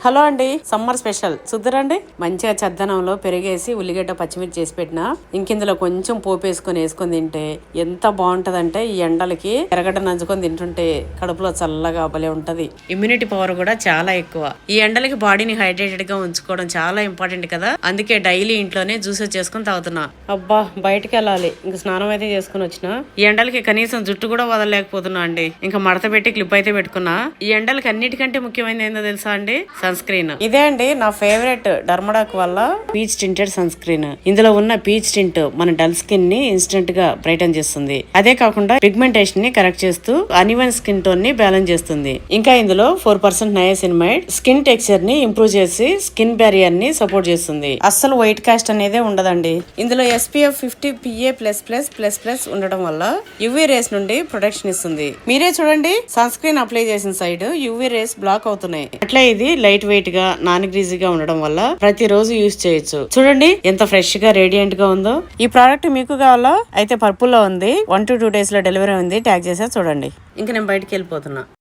Hello అండి, summer special చూద్దరండి. మంచిగా చద్దనంలో పెరిగేసి ఉల్లిగడ్డ పచ్చిమిర్చి చేసి పెట్టిన ఇంకిందులో కొంచెం పోపు వేసుకొని తింటే ఎంత బాగుంటదంటే ఈ ఎండలకి ఎర్రగడ్డ నంచుకొని తింటుంటే కడుపులో చల్లగా భలే ఉంటది. ఇమ్యూనిటీ పవర్ కూడా చాలా ఎక్కువ. ఈ ఎండలకి బాడీని హైడ్రేటెడ్ గా ఉంచుకోవడం చాలా ఇంపార్టెంట్ కదా. అందుకే డైలీ ఇంట్లోనే జ్యూసెస్ చేసుకుని తాగుతున్నా. అబ్బా బయటకు వెళ్ళాలి, ఇంక స్నానం అయితే చేసుకుని వచ్చిన. ఈ ఎండలకి కనీసం జుట్టు కూడా వదలలేకపోతున్నా అండి. ఇంకా మడత పెట్టి క్లిప్ అయితే పెట్టుకున్నా. ఈ ఎండలకి అన్నిటికంటే ముఖ్యమైనది ఏందో తెలుసా అండి, సన్ స్క్రీన్. ఇదే అండి నా ఫేవరెట్ డర్మడాక్ వల్ల పీచ్ టింటెడ్ సన్ స్క్రీన్. ఇందులో ఉన్న పీచ్ టింట్ మన డల్ స్కిన్ ని ఇన్స్టెంట్ గా బ్రైటన్ చేస్తుంది. అదే కాకుండా పిగ్మెంటేషన్ ని కరెక్ట్ చేస్తూ అన్ఈవెన్ స్కిన్ టోన్ ని బ్యాలెన్స్ చేస్తుంది. ఇంకా ఇందులో 4% నయాసినమైడ్ స్కిన్ టెక్స్చర్ ని ఇంప్రూవ్ చేసి స్కిన్ బ్యారియర్ ని సపోర్ట్ చేస్తుంది. అస్సలు వైట్ కాస్ట్ అనేదే ఉండదండి. ఇందులో SPF 50 PA++++ ఉండడం వల్ల యువి రేస్ నుండి ప్రొటెక్షన్ ఇస్తుంది. మీరే చూడండి, సన్ స్క్రీన్ అప్లై చేసిన సైడ్ యువి రేస్ బ్లాక్ అవుతున్నాయి. అట్లా ఇది లైట్ వెయిట్ గా నాన్ గ్రీజీగా ఉండడం వల్ల ప్రతిరోజు యూజ్ చేయొచ్చు. చూడండి ఎంత ఫ్రెష్ గా రేడియంట్ గా ఉందో. ఈ ప్రోడక్ట్ మీకు కావాలా అయితే పర్పుల్ లో ఉంది. 1 to 2 days లో డెలివరీ ఉంది. ట్యాగ్ చేసా చూడండి. ఇంకా నేను బయటకు వెళ్ళిపోతున్నా.